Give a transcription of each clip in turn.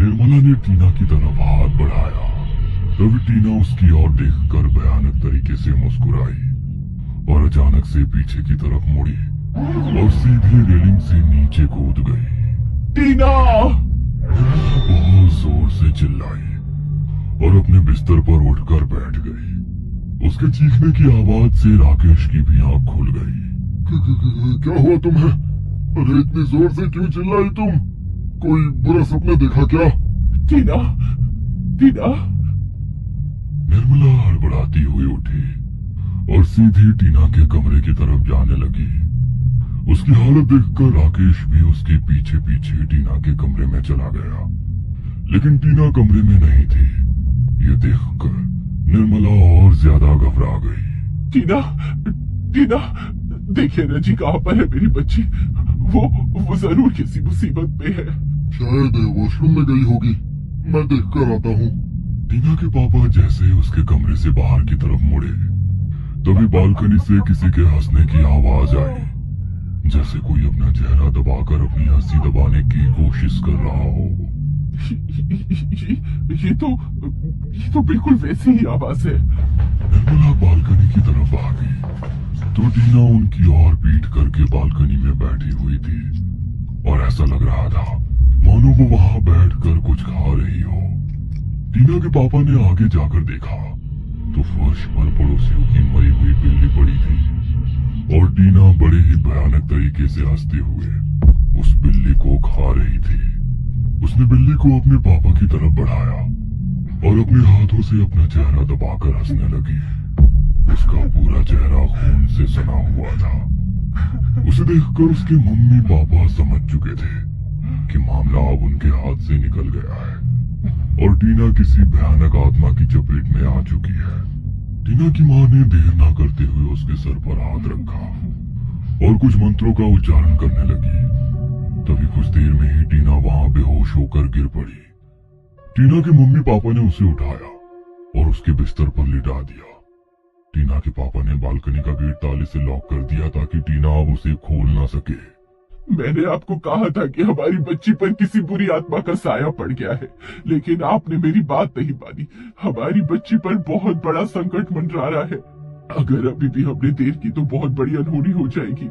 निर्मला ने टीना की तरफ हाथ बढ़ाया। तभी टीना उसकी ओर देखकर भयानक तरीके से मुस्कुराई और अचानक से पीछे की तरफ मुड़ी और सीधे रेलिंग से नीचे कूद गई। टीना! निर्मला बहुत जोर से चिल्लाई और अपने बिस्तर पर उठकर बैठ गई। उसके चीखने की आवाज से राकेश की भी आंख खुल गई। क्या हुआ तुम्हें? अरे इतनी जोर से क्यों चिल्लाई तुम? कोई बुरा सपना देखा क्या? टीना! टीना! निर्मला हड़बड़ाती हुई उठी और सीधी टीना के कमरे की तरफ जाने लगी। उसकी हालत देखकर राकेश भी उसके पीछे पीछे टीना के कमरे में चला गया, लेकिन टीना कमरे में नहीं थी। ये देखकर निर्मला और ज्यादा घबरा गई। टीना! टीना! देखिए ना जी, कहाँ पर है मेरी बच्ची? वो जरूर किसी मुसीबत में है। शायद वॉशरूम में गई होगी, मैं देख कर आता हूँ। टीना के पापा जैसे उसके कमरे से बाहर की तरफ मुड़े, तभी बालकनी से किसी के हंसने की आवाज आई, जैसे कोई अपना चेहरा दबाकर अपनी हंसी दबाने की कोशिश कर रहा हो। ये तो बिल्कुल वैसी ही आवाज है। निर्मला बालकनी की तरफ आ गई तो टीना उनकी ओर पीठ करके बालकनी में बैठी हुई थी और ऐसा लग रहा था मानो वो वहां बैठकर कुछ खा रही हो। टीना के पापा ने आगे जाकर देखा तो फर्श पर पड़ोसियों की मरी हुई बिल्ली पड़ी थी और टीना बड़े ही भयानक तरीके से हंसते हुए उस बिल्ली को खा रही थी। उसने बिल्ली को अपने पापा की तरफ बढ़ाया और अपने हाथों से अपना चेहरा दबाकर हंसने लगी। उसका पूरा चेहरा खून से सना हुआ था। उसे देखकर उसके मम्मी पापा समझ चुके थे कि मामला अब उनके हाथ से निकल गया है और टीना किसी भयानक आत्मा की चपेट में आ चुकी है। टीना की मां ने देर ना करते हुए उसके सर पर हाथ रखा और कुछ मंत्रों का उच्चारण करने लगी। तभी कुछ देर में ही टीना वहां बेहोश होकर गिर पड़ी। टीना के मम्मी पापा ने उसे उठाया और उसके बिस्तर पर लिटा दिया। टीना के पापा ने बालकनी का गेट ताले से लॉक कर दिया ताकि टीना अब उसे खोल ना सके। मैंने आपको कहा था कि हमारी बच्ची पर किसी बुरी आत्मा का साया पड़ गया है, लेकिन आपने मेरी बात नहीं मानी। हमारी बच्ची पर बहुत बड़ा संकट मंडरा रहा है। अगर अभी भी हमने देर की तो बहुत बड़ी अनहोनी हो जाएगी।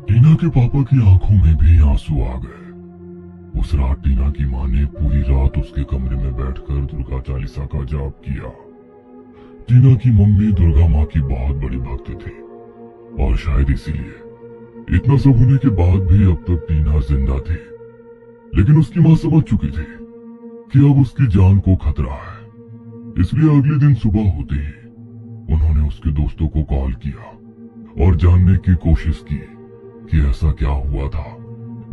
टीना के पापा की आंखों में भी आंसू आ गए। उस रात टीना की मां ने पूरी रात उसके कमरे में बैठकर दुर्गा चालीसा का जाप किया। टीना की मम्मी दुर्गा माँ की बहुत बड़ी भक्त थी और शायद इसीलिए इतना सब होने के बाद भी अब तक टीना जिंदा थी। लेकिन उसकी माँ समझ चुकी थी कि अब उसकी जान को खतरा है, इसलिए अगले दिन सुबह होते ही उन्होंने उसके दोस्तों को कॉल किया और जानने की कोशिश की कि ऐसा क्या हुआ था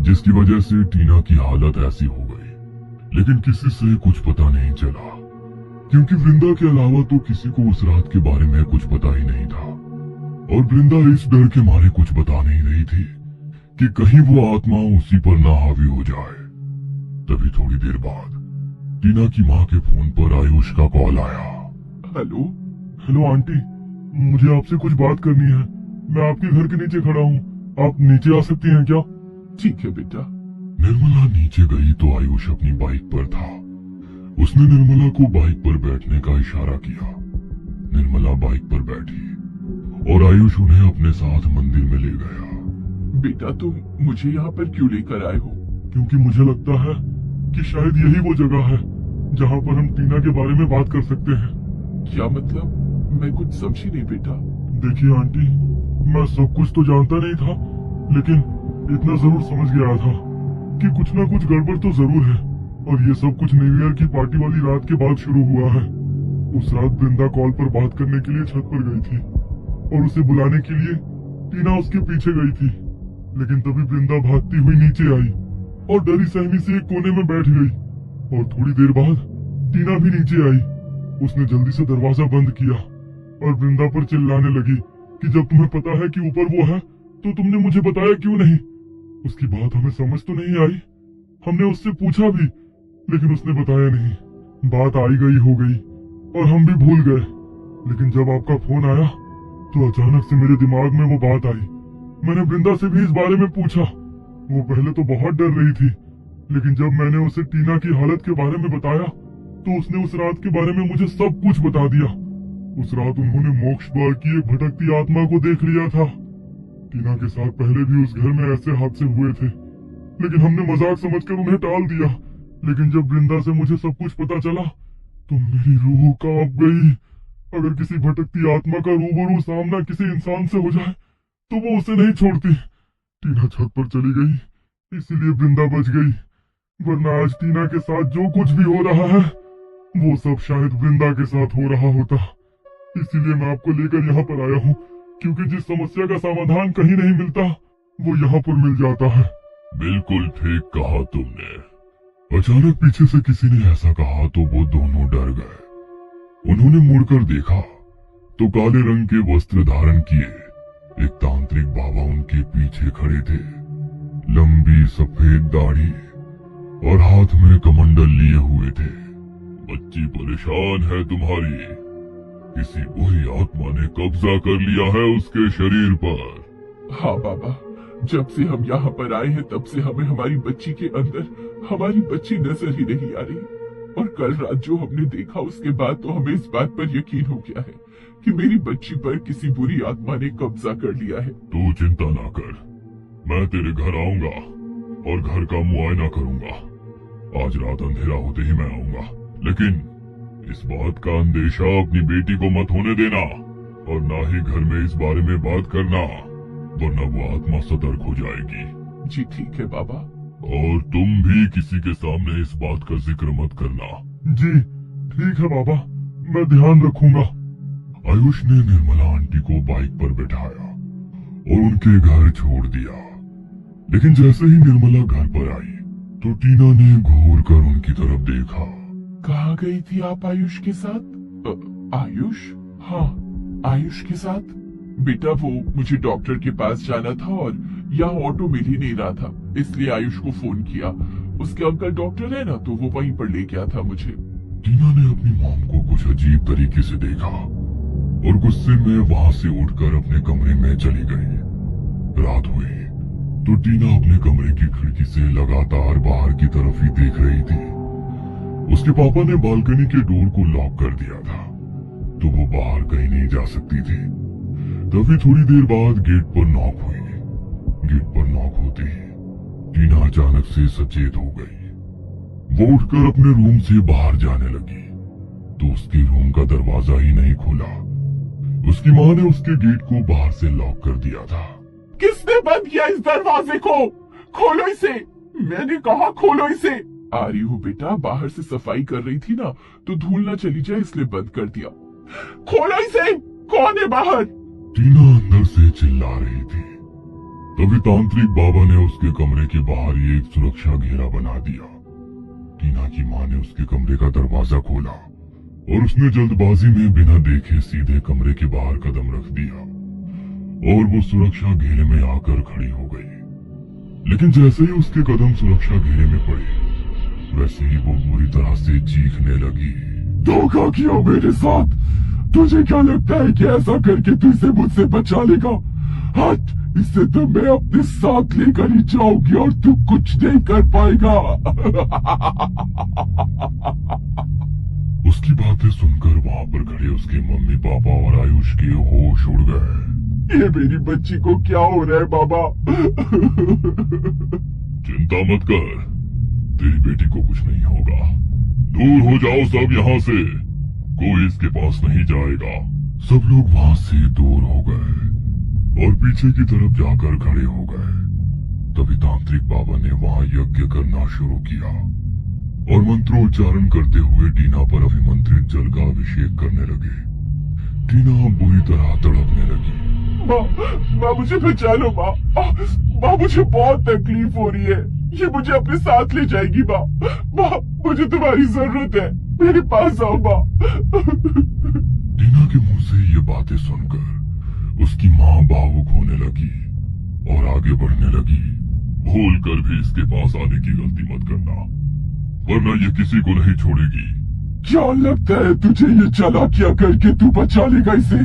जिसकी वजह से टीना की हालत ऐसी हो गई। लेकिन किसी से कुछ पता नहीं चला, क्योंकि वृंदा के अलावा तो किसी को उस रात के बारे में कुछ पता ही नहीं था और वृंदा इस डर के मारे कुछ बता नहीं रही थी कि कहीं वो आत्मा उसी पर ना हावी हो जाए। तभी थोड़ी देर बाद टीना की माँ के फोन पर आयुष का कॉल आया। हेलो? हेलो आंटी, मुझे आपसे कुछ बात करनी है। मैं आपके घर के नीचे खड़ा हूँ, आप नीचे आ सकती हैं क्या? ठीक है बेटा। निर्मला नीचे गई तो आयुष अपनी बाइक पर था। उसने निर्मला को बाइक पर बैठने का इशारा किया। निर्मला बाइक पर बैठी और आयुष उन्हें अपने साथ मंदिर में ले गया। बेटा, तुम मुझे यहाँ पर क्यों लेकर आए हो? क्योंकि मुझे लगता है कि शायद यही वो जगह है जहाँ पर हम टीना के बारे में बात कर सकते हैं। क्या मतलब? मैं कुछ समझी नहीं बेटा। देखिए आंटी, मैं सब कुछ तो जानता नहीं था, लेकिन इतना जरूर समझ गया था कि कुछ ना कुछ गड़बड़ तो जरूर है और ये सब कुछ न्यू ईयर की पार्टी वाली रात के बाद शुरू हुआ है। उस रात वृंदा कॉल पर बात करने के लिए छत पर गई थी और उसे बुलाने के लिए टीना उसके पीछे गई थी, लेकिन तभी वृंदा भागती हुई नीचे आई और डरी सहमी से एक कोने में बैठ गई और थोड़ी देर बाद टीना भी नीचे आई। उसने जल्दी से दरवाजा बंद किया और वृंदा पर चिल्लाने लगी कि जब तुम्हें पता है कि ऊपर वो है तो तुमने मुझे बताया क्यों नहीं? उसकी बात हमें समझ तो नहीं आई। हमने उससे पूछा भी, लेकिन उसने बताया नहीं। बात आई गई हो गई और हम भी भूल गए। लेकिन जब आपका फोन आया तो अचानक से मेरे दिमाग में वो बात आई। मैंने वृंदा से भी इस बारे में पूछा। वो पहले तो बहुत डर रही थी, लेकिन जब मैंने उसे टीना की हालत के बारे में बताया तो उसने उस रात के बारे में मुझे सब कुछ बता दिया। उस रात उन्होंने मोक्ष द्वार की एक भटकती आत्मा को देख लिया था। टीना के साथ पहले भी उस घर में ऐसे हादसे हुए थे, लेकिन हमने मजाक समझकर उन्हें टाल दिया। लेकिन जब वृंदा से मुझे सब कुछ पता चला तो मेरी रूह कांप गई। अगर किसी भटकती आत्मा का रूबरू सामना किसी इंसान से हो जाए तो वो उसे नहीं छोड़ती। टीना छत पर चली गई, इसीलिए वृंदा बच गई, वरना आज टीना के साथ जो कुछ भी हो रहा है वो सब शायद वृंदा के साथ हो रहा होता। इसीलिए मैं आपको लेकर यहाँ पर आया हूँ, क्योंकि जिस समस्या का समाधान कहीं नहीं मिलता वो यहाँ पर मिल जाता है। बिल्कुल ठीक कहा तुमने। अचानक पीछे से किसी ने ऐसा कहा तो वो दोनों डर गए। उन्होंने मुड़कर देखा तो काले रंग के वस्त्र धारण किए एक तांत्रिक बाबा उनके पीछे खड़े थे। लंबी सफेद दाढ़ी और हाथ में कमंडल लिए हुए थे। बच्ची परेशान है तुम्हारी, किसी बुरी आत्मा ने कब्जा कर लिया है उसके शरीर पर। हाँ बाबा, जब से हम यहाँ पर आए हैं तब से हमें हमारी बच्ची के अंदर हमारी बच्ची नजर ही नहीं आ रही। और कल रात जो हमने देखा उसके बाद तो हमें इस बात पर यकीन हो गया है कि मेरी बच्ची पर किसी बुरी आत्मा ने कब्जा कर लिया है। तू चिंता ना कर, मैं तेरे घर आऊंगा और घर का मुआयना करूंगा। आज रात अंधेरा होते ही मैं आऊंगा, लेकिन इस बात का अंदेशा अपनी बेटी को मत होने देना और ना ही घर में इस बारे में बात करना, वरना वो आत्मा सतर्क हो जाएगी। जी ठीक है बाबा। और तुम भी किसी के सामने इस बात का जिक्र मत करना। जी ठीक है बाबा, मैं ध्यान रखूंगा। आयुष ने निर्मला आंटी को बाइक पर बैठाया और उनके घर छोड़ दिया। लेकिन जैसे ही निर्मला घर पर आई तो टीना ने घूर कर उनकी तरफ देखा। कहाँ गई थी आप आयुष के साथ? आयुष? हाँ, आयुष के साथ। बेटा वो मुझे डॉक्टर के पास जाना था और यहाँ ऑटो मिल ही नहीं रहा था, इसलिए आयुष को फोन किया। उसके अंकल डॉक्टर है ना, तो वो वहीं पर ले गया था मुझे। टीना ने अपनी मॉम को कुछ अजीब तरीके से देखा और गुस्से में वहां से उठकर अपने कमरे में चली गई। रात हुई तो टीना अपने कमरे की खिड़की से लगातार बाहर की तरफ ही देख रही थी। उसके पापा ने बालकनी के डोर को लॉक कर दिया था, तो वो बाहर कहीं नहीं जा सकती थी। तभी थोड़ी देर बाद गेट पर नॉक हुई। गेट पर नॉक होते ही टीना अचानक से सचेत हो गई। वो उठकर अपने रूम से बाहर जाने लगी तो उसके रूम का दरवाजा ही नहीं खुला। उसकी माँ ने उसके गेट को बाहर से लॉक कर दिया था। किसने बंद किया इस दरवाजे को? खोलो इसे, मैंने कहा खोलो इसे। आ रही हूँ बेटा, बाहर से सफाई कर रही थी ना तो धूल ना चली जाए इसलिए बंद कर दिया। खोलो इसे, कौन है बाहर? टीना अंदर से चिल्ला रही थी। तभी तांत्रिक बाबा ने उसके कमरे के बाहर ही एक सुरक्षा घेरा बना दिया। टीना की माँ ने उसके कमरे का दरवाजा खोला और उसने जल्दबाजी में बिना देखे सीधे कमरे के बाहर कदम रख दिया और वो सुरक्षा घेरे में आकर खड़ी हो गई। लेकिन जैसे ही उसके कदम सुरक्षा घेरे में पड़े वैसे ही वो बुरी तरह से चीखने लगी। धोखा किया मेरे साथ। तुझे क्या लगता है कि ऐसा करके तू इसे मुझसे बचा लेगा? हट, इसे तो मैं अपने साथ लेकर ही जाऊंगी और तू कुछ नहीं कर पाएगा। उसकी बातें सुनकर वहाँ पर खड़े उसके मम्मी पापा और आयुष के होश उड़ गए। ये मेरी बच्ची को क्या हो रहा है बाबा? चिंता मत कर, तेरी बेटी को कुछ नहीं होगा। दूर हो जाओ सब यहाँ से, कोई इसके पास नहीं जाएगा। सब लोग वहाँ से दूर हो गए और पीछे की तरफ जाकर खड़े हो गए। तभी तांत्रिक बाबा ने वहाँ यज्ञ करना शुरू किया और मंत्रोच्चारण करते हुए टीना पर अभिमंत्रित जल का अभिषेक करने लगे। टीना बुरी तरह तड़पने लगी। माँ मुझे बचा लो माँ। माँ मुझे बहुत तकलीफ हो रही है, ये मुझे अपने साथ ले जाएगी माँ। माँ मुझे तुम्हारी जरूरत है, मेरे पास आओ माँ। टीना के मुंह से ये बातें सुनकर उसकी माँ भावुक होने लगी और आगे बढ़ने लगी। भूल कर भी इसके पास आने की गलती मत करना, वरना ये किसी को नहीं छोड़ेगी। क्या लगता है तुझे ये चालाकियां करके तू बचा लेगा इसे?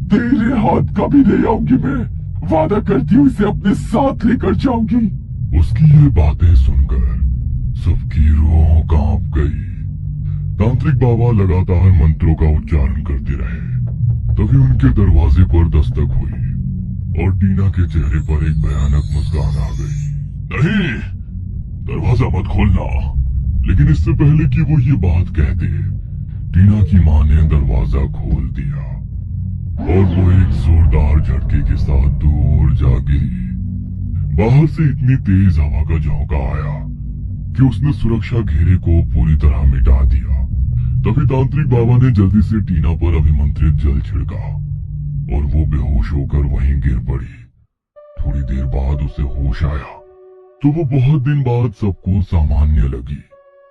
तेरे हाथ कभी नहीं आऊंगी मैं, वादा करती हूँ इसे अपने साथ लेकर जाऊंगी। उसकी ये बातें सुनकर सबकी रूह कांप गई। तांत्रिक बाबा लगातार मंत्रों का उच्चारण करते रहे। तभी उनके दरवाजे पर दस्तक हुई और टीना के चेहरे पर एक भयानक मुस्कान आ गई। नहीं, दरवाजा मत खोलना। लेकिन इससे पहले कि वो ये बात कहते, टीना की मां ने दरवाजा खोल दिया और वो एक जोरदार झटके के साथ दूर जा गिरी। बाहर से इतनी तेज हवा का झोंका आया कि उसने सुरक्षा घेरे को पूरी तरह मिटा दिया। तभी तांत्रिक बाबा ने जल्दी से टीना पर अभिमंत्रित जल छिड़का और वो बेहोश होकर वहीं गिर पड़ी। थोड़ी देर बाद उसे होश आया तो वो बहुत दिन बाद सबको सामान्य लगी।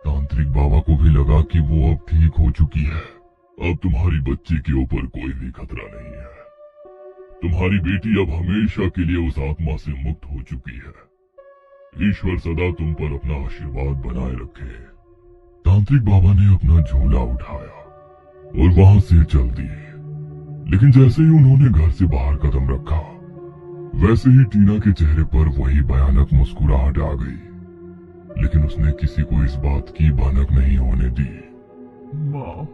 तांत्रिक बाबा को भी लगा कि वो अब ठीक हो चुकी है। अब तुम्हारी बच्ची के ऊपर कोई भी खतरा नहीं है। तुम्हारी बेटी अब हमेशा के लिए उस आत्मा से मुक्त हो चुकी है। ईश्वर सदा तुम पर अपना आशीर्वाद बनाए रखे। तांत्रिक बाबा ने अपना झोला उठाया और वहां से चल दिए। लेकिन जैसे ही उन्होंने घर से बाहर कदम रखा, वैसे ही टीना के चेहरे पर वही भयानक मुस्कुराहट आ गई। लेकिन उसने किसी को इस बात की भनक नहीं होने दी। माँ,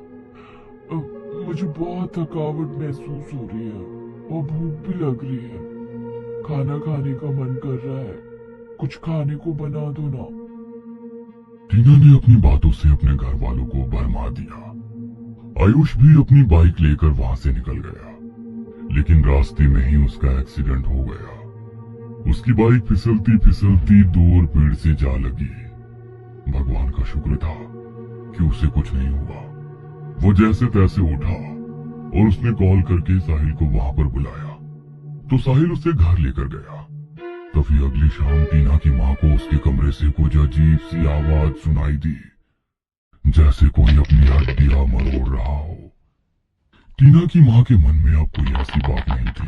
मुझे बहुत थकावट महसूस हो रही है और भूख भी लग रही है। खाना खाने का मन कर रहा है। कुछ खाने को बना दो ना। टीना ने अपनी बातों से अपने घर वालों को भरमा दिया। आयुष भी अपनी बाइक लेकर वहां से निकल गया। लेकिन रास्ते में ही उसका एक्सीडेंट हो गया। उसकी बाइक फिसलती फिसलती दूर पेड़ से जा लगी। भगवान का शुक्र था कि उसे कुछ नहीं हुआ। वो जैसे तैसे उठा और उसने कॉल करके साहिल को वहां पर बुलाया तो साहिल उसे घर लेकर गया। तभी अगली शाम टीना की मां को उसके कमरे से कुछ अजीब सी आवाज सुनाई दी, जैसे कोई अपनी हड्डियां मरोड़ रहा हो। टीना की मां के मन में अब कोई ऐसी बात नहीं थी,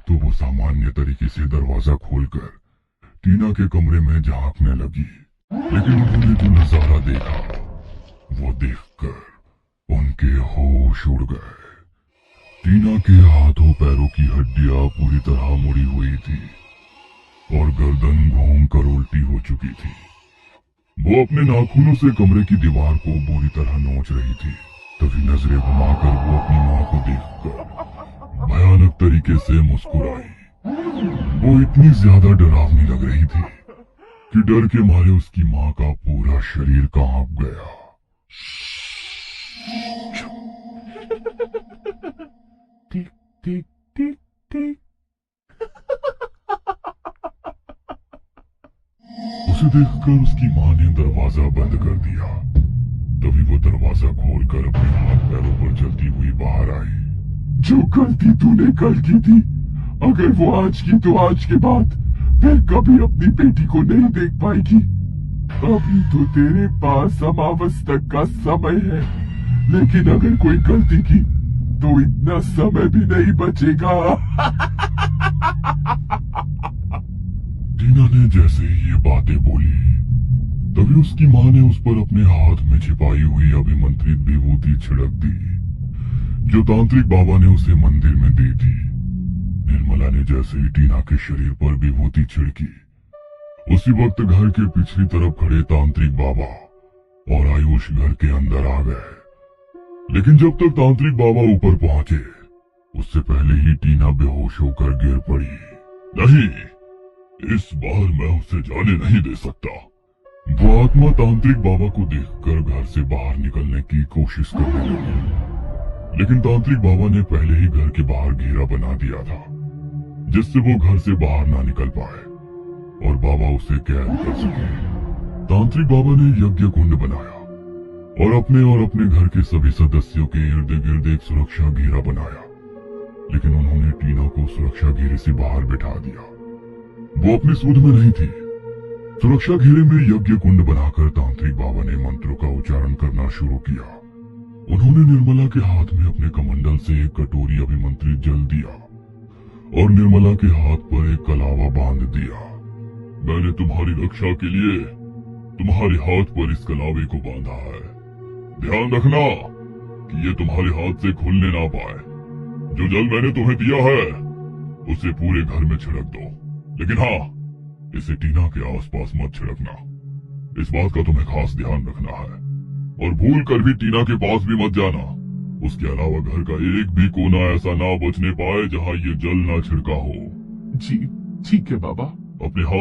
तो वो सामान्य तरीके से दरवाजा खोलकर टीना के कमरे में झांकने लगी। लेकिन उन्होंने जो नजारा देखा, वो देखकर उनके होश उड़ गए। टीना के हाथों पैरों की हड्डियां पूरी तरह मुड़ी हुई थी और गर्दन घूमकर उल्टी हो चुकी थी। वो अपने नाखूनों से कमरे की दीवार को बुरी तरह नोच रही थी। तभी नजरें घुमाकर वो अपनी मां को देखकर भयानक तरीके से मुस्कुराई। वो इतनी ज्यादा डरावनी लग रही थी कि डर के मारे उसकी मां का पूरा शरीर कांप गया। टिक टिक टिक टिक। उसे देखकर उसकी मां ने दरवाजा बंद कर दिया। तभी वो दरवाजा खोलकर अपने हाथ पैरों पर चलती हुई बाहर आई। जो गलती तूने कल की थी, अगर वो आज की तो आज के बाद फिर कभी अपनी बेटी को नहीं देख पाएगी। अभी तो तेरे पास अमावस तक का समय है, लेकिन अगर कोई गलती की तो इतना समय भी नहीं बचेगा। टीना ने जैसे ही ये बातें बोली, तभी उसकी मां ने उस पर अपने हाथ में छिपाई हुई अभिमंत्रित विभूति छिड़क दी, जो तांत्रिक बाबा ने उसे मंदिर में दी थी। निर्मला ने जैसे ही टीना के शरीर पर विभूति छिड़की, उसी वक्त घर के पिछली तरफ खड़े तांत्रिक बाबा और आयुष घर के अंदर आ गए। लेकिन जब तक तांत्रिक बाबा ऊपर पहुंचे, उससे पहले ही टीना बेहोश होकर गिर पड़ी। नहीं, इस बार मैं उसे जाने नहीं दे सकता। वो आत्मा तांत्रिक बाबा को देखकर घर से बाहर निकलने की कोशिश करने लगी। लेकिन तांत्रिक बाबा ने पहले ही घर के बाहर घेरा बना दिया था, जिससे वो घर से बाहर ना निकल पाए और बाबा उसे कैद कर सके। तांत्रिक बाबा ने यज्ञ कुंड बनाया और अपने घर के सभी सदस्यों के इर्द गिर्द एक सुरक्षा घेरा बनाया। लेकिन उन्होंने टीना को सुरक्षा घेरे से बाहर बिठा दिया। वो अपनी सूध में नहीं थी। सुरक्षा घेरे में यज्ञ कुंड बनाकर तांत्रिक बाबा ने मंत्रों का उच्चारण करना शुरू किया। उन्होंने निर्मला के हाथ में अपने कमंडल से एक कटोरी अभिमंत्रित जल दिया और निर्मला के हाथ पर एक कलावा बांध दिया। मैंने तुम्हारी रक्षा के लिए तुम्हारे हाथ पर इस कलावे को बांधा है। ध्यान रखना कि ये तुम्हारे हाथ से खुलने ना पाए। जो जल मैंने तुम्हें दिया है, उसे पूरे घर में छिड़क दो। लेकिन हाँ, इसे टीना के आसपास मत छिड़कना। इस बात का तुम्हें खास ध्यान रखना है, और भूल कर भी टीना के पास भी मत जाना। उसके अलावा घर का एक भी कोना ऐसा ना बचने पाए जहाँ ये जल ना छिड़का हो। जी ठीक है बाबा। अपने हाथ